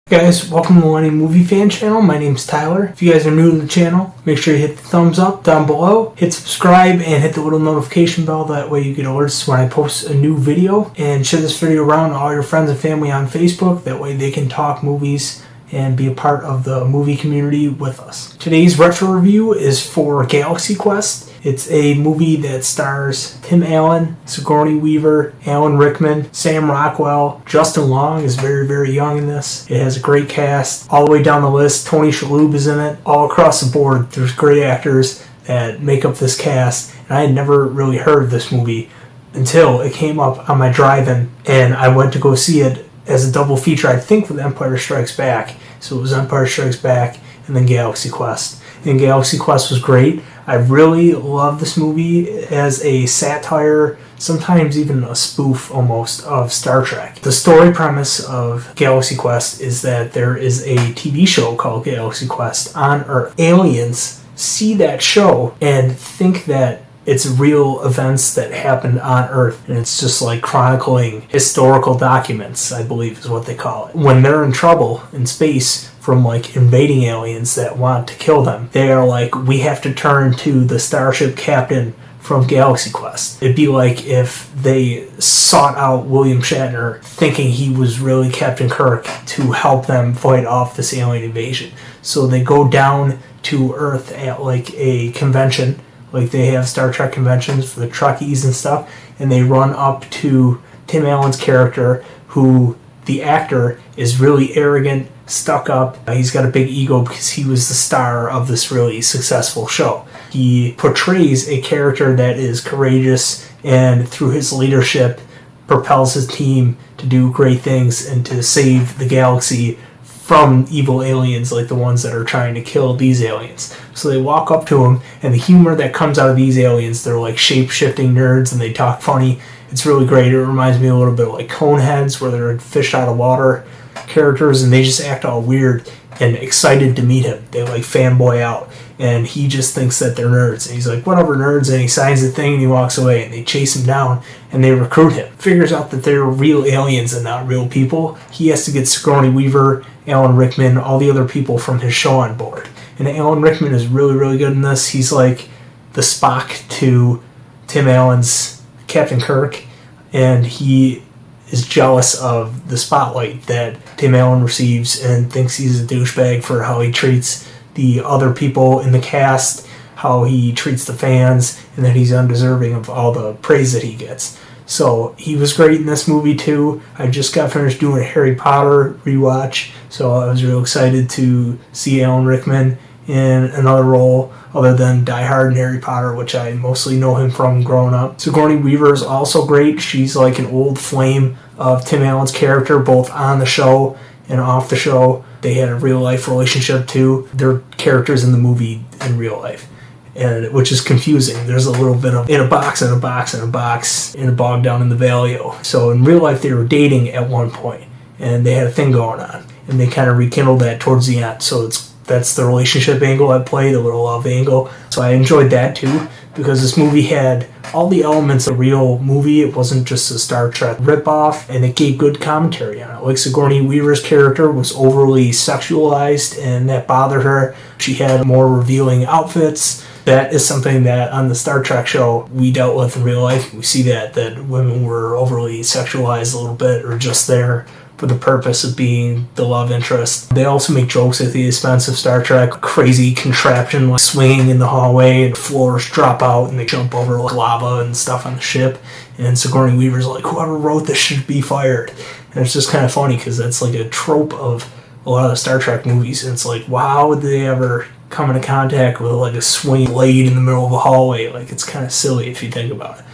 Hey guys, welcome to the Millennium Movie Fan Channel. My name's Tyler. If you guys are new to the channel, make sure you hit the thumbs up down below, hit subscribe, and hit the little notification bell. That way you get alerts when I post a new video. And share this video around to all your friends and family on Facebook. That way they can talk movies and be a part of the movie community with us. Today's retro review is for Galaxy Quest. It's a movie that stars Tim Allen, Sigourney Weaver, Alan Rickman, Sam Rockwell. Justin Long is very, very young in this. It has a great cast. All the way down the list, Tony Shalhoub is in it. All across the board, there's great actors that make up this cast. And I had never really heard of this movie until it came up on my drive-in, and I went to go see it as a double feature, I think, with Empire Strikes Back. So it was Empire Strikes Back and then Galaxy Quest. And Galaxy Quest was great. I really love this movie as a satire, sometimes even a spoof almost, of Star Trek. The story premise of Galaxy Quest is that there is a TV show called Galaxy Quest on Earth. Aliens see that show and think that it's real events that happened on Earth, and it's just like chronicling historical documents, I believe is what they call it. When they're in trouble in space from like invading aliens that want to kill them, they are like, we have to turn to the starship captain from Galaxy Quest. It'd be like if they sought out William Shatner thinking he was really Captain Kirk to help them fight off this alien invasion. So they go down to Earth at like a convention, like they have Star Trek conventions for the Trekkies and stuff, and they run up to Tim Allen's character, who the actor is really arrogant, stuck up. He's got a big ego because he was the star of this really successful show. He portrays a character that is courageous and through his leadership propels his team to do great things and to save the galaxy from evil aliens like the ones that are trying to kill these aliens. So they walk up to him, and the humor that comes out of these aliens, they're like shape-shifting nerds and they talk funny. It's really great. It reminds me a little bit like Coneheads, where they're fish out of water characters and they just act all weird and excited to meet him. They like fanboy out, and he just thinks that they're nerds, and he's like, whatever, nerds, and he signs the thing and he walks away, and they chase him down and they recruit him. Figures out that they're real aliens and not real people. He has to get Sigourney Weaver, Alan Rickman, all the other people from his show on board. And Alan Rickman is really, really good in this. He's like the Spock to Tim Allen's Captain Kirk, and he is jealous of the spotlight that Tim Allen receives and thinks he's a douchebag for how he treats the other people in the cast, how he treats the fans, and that he's undeserving of all the praise that he gets. So he was great in this movie too. I just got finished doing a Harry Potter rewatch, so I was real excited to see Alan Rickman in another role other than Die Hard and Harry Potter, which I mostly know him from growing up. Sigourney Weaver is also great. She's like an old flame of Tim Allen's character, both on the show and off the show. They had a real life relationship too. They're characters in the movie in real life, and which is confusing. There's a little bit of in a box, in a box, in a box, in a bog down in the valley. So in real life, they were dating at one point, and they had a thing going on, and they kind of rekindled that towards the end. So that's the relationship angle at play, the little love angle. So I enjoyed that too, because this movie had all the elements of a real movie. It wasn't just a Star Trek ripoff, and it gave good commentary on it. Like Sigourney Weaver's character was overly sexualized, and that bothered her. She had more revealing outfits. That is something that on the Star Trek show we dealt with in real life. We see that women were overly sexualized a little bit, or just there for the purpose of being the love interest. They also make jokes at the expense of Star Trek. Crazy contraption like swinging in the hallway and floors drop out and they jump over like lava and stuff on the ship. And Sigourney Weaver's like, whoever wrote this should be fired. And it's just kind of funny because that's like a trope of a lot of the Star Trek movies. And it's like, wow, would they ever come into contact with like a swinging blade in the middle of a hallway? Like, it's kind of silly if you think about it.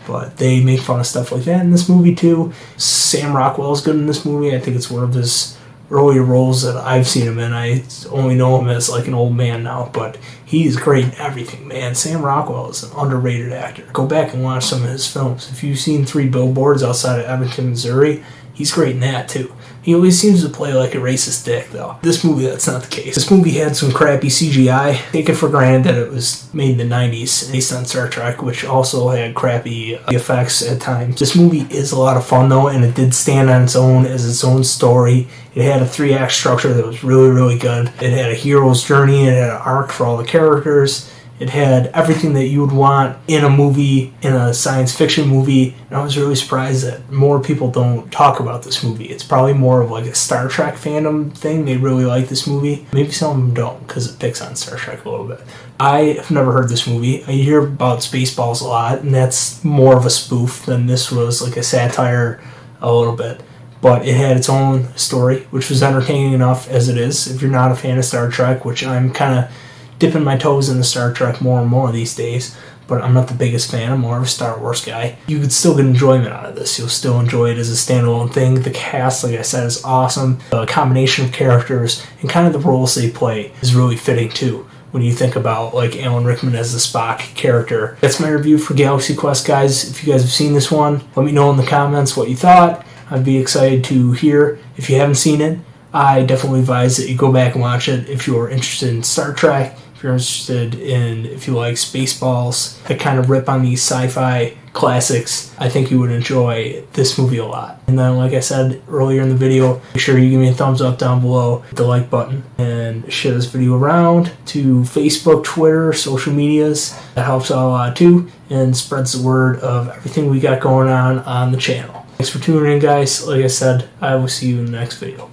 But they make fun of stuff like that in this movie too. Sam Rockwell is good in this movie. I think it's one of his earlier roles that I've seen him in. I only know him as like an old man now, but he's great in everything, man. Sam Rockwell is an underrated actor. Go back and watch some of his films. If you've seen 3 Billboards Outside of Evanston, Missouri, He's great in that too. He always seems to play like a racist dick, though. This movie, that's not the case. This movie had some crappy CGI. Take it for granted that it was made in the 90s, based on Star Trek, which also had crappy effects at times. This movie is a lot of fun, though, and it did stand on its own as its own story. It had a 3-act structure that was really, really good. It had a hero's journey. It had an arc for all the characters. It had everything that you would want in a movie, in a science fiction movie, and I was really surprised that more people don't talk about this movie. It's probably more of like a Star Trek fandom thing. They really like this movie. Maybe some of them don't, because it picks on Star Trek a little bit. I have never heard this movie. I hear about Spaceballs a lot, and that's more of a spoof than this was, like a satire a little bit. But it had its own story, which was entertaining enough as it is. If you're not a fan of Star Trek, which I'm kind of dipping my toes into Star Trek more and more these days, but I'm not the biggest fan. I'm more of a Star Wars guy. You could still get enjoyment out of this. You'll still enjoy it as a standalone thing. The cast, like I said, is awesome. The combination of characters and kind of the roles they play is really fitting too, when you think about like Alan Rickman as the Spock character. That's my review for Galaxy Quest, guys. If you guys have seen this one, let me know in the comments what you thought. I'd be excited to hear. If you haven't seen it, I definitely advise that you go back and watch it if you're interested in Star Trek. If you're interested in, if you like Spaceballs, that kind of rip on these sci-fi classics, I think you would enjoy this movie a lot. And then, like I said earlier in the video, make sure you give me a thumbs up down below, hit the like button, and share this video around to Facebook, Twitter, social medias. That helps out a lot too, and spreads the word of everything we got going on the channel. Thanks for tuning in, guys. Like I said, I will see you in the next video.